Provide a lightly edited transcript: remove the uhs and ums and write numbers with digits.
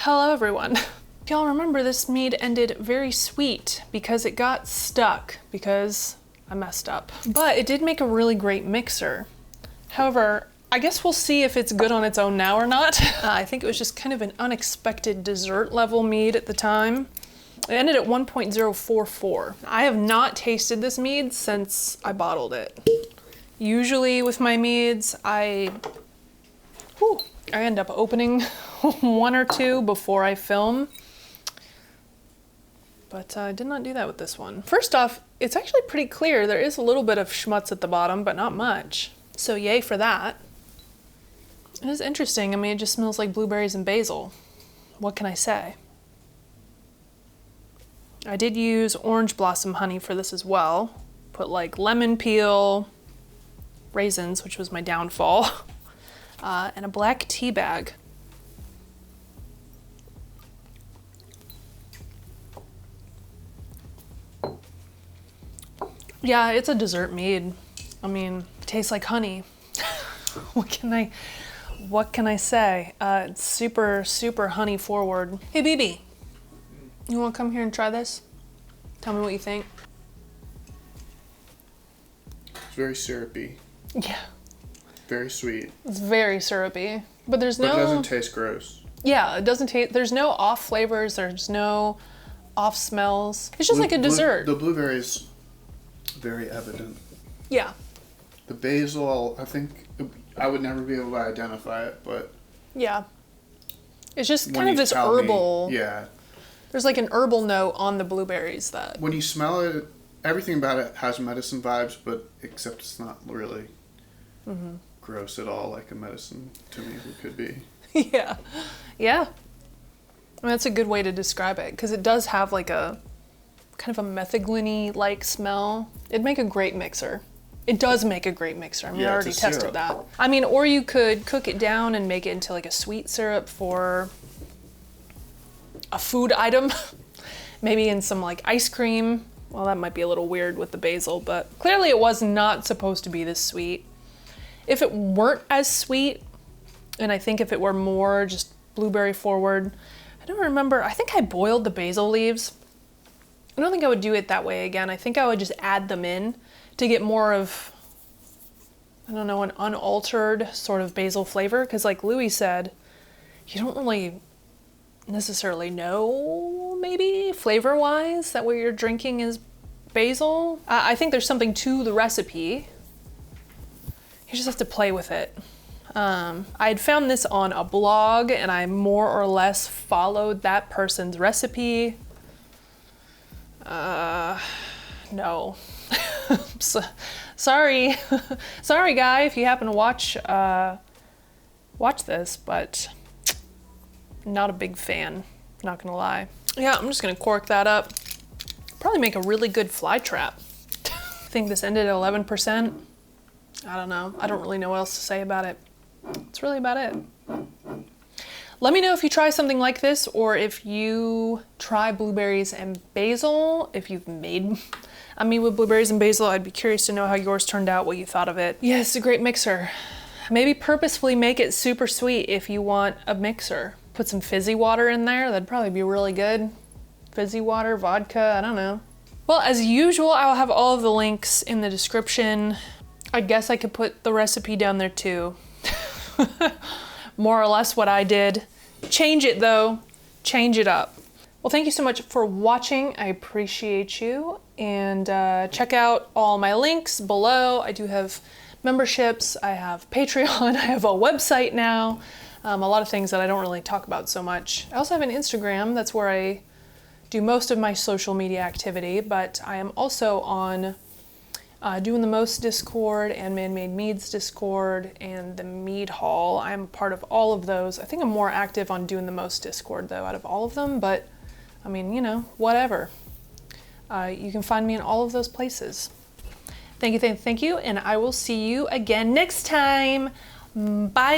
Hello everyone. If y'all remember, this mead ended very sweet because it got stuck because I messed up. But it did make a really great mixer. However, I guess we'll see if it's good on its own now or not. I think it was just kind of an unexpected dessert level mead at the time. It ended at 1.044. I have not tasted this mead since I bottled it. Usually with my meads, I end up opening one or two before I film. But I did not do that with this one. First off, it's actually pretty clear. There is a little bit of schmutz at the bottom, but not much. So yay for that. It is interesting. I mean, it just smells like blueberries and basil. What can I say? I did use orange blossom honey for this as well. Put like lemon peel, raisins, which was my downfall, and a black tea bag. Yeah, it's a dessert mead. I mean, it tastes like honey. What can I say? It's super, super honey forward. Hey, BB, you want to come here and try this? Tell me what you think. It's very syrupy. Yeah. Very sweet. It's very syrupy, but there's no. But it doesn't taste gross. Yeah, it doesn't taste. There's no off flavors. There's no off smells. It's just like a dessert. The blueberries, very evident. Yeah. The basil, I think I would never be able to identify it, but yeah, it's just kind of this herbal. Yeah. There's like an herbal note on the blueberries that. When you smell it, everything about it has medicine vibes, but except it's not really gross at all like a medicine to me it could be. Yeah. Yeah. I mean, that's a good way to describe it because it does have like a kind of a metheglin-y like smell. It'd make a great mixer. It does make a great mixer. I mean, I already tested that. I mean, or you could cook it down and make it into like a sweet syrup for a food item. Maybe in some like ice cream. Well, that might be a little weird with the basil, but clearly it was not supposed to be this sweet. If it weren't as sweet, and I think if it were more just blueberry forward, I don't remember, I think I boiled the basil leaves. I don't think I would do it that way again. I think I would just add them in to get more of, I don't know, an unaltered sort of basil flavor. Because like Louis said, you don't really necessarily know, maybe flavor-wise, that what you're drinking is basil. I think there's something to the recipe. You just have to play with it. I had found this on a blog and I more or less followed that person's recipe. No. Sorry. Sorry, guy, if you happen to watch this, but not a big fan, not gonna lie. Yeah, I'm just gonna cork that up. Probably make a really good fly trap. I think this ended at 11%. I don't know. I don't really know what else to say about it. That's really about it. Let me know if you try something like this or if you try blueberries and basil. If you've made a mead with blueberries and basil, I'd be curious to know how yours turned out, what you thought of it. Yeah, it's a great mixer. Maybe purposefully make it super sweet if you want a mixer. Put some fizzy water in there. That'd probably be really good. Fizzy water, vodka, I don't know. Well, as usual, I'll have all of the links in the description. I guess I could put the recipe down there too. More or less what I did. Change it though, change it up. Well, thank you so much for watching. I appreciate you. And check out all my links below. I do have memberships, I have Patreon, I have a website now. A lot of things that I don't really talk about so much. I also have an Instagram, that's where I do most of my social media activity, but I am also on Doing the Most Discord and Man-Made Meads Discord and the Mead Hall. I'm a part of all of those. I think I'm more active on Doing the Most Discord though out of all of them, but I mean, you know, whatever. You can find me in all of those places. Thank you, and I will see you again next time. Bye.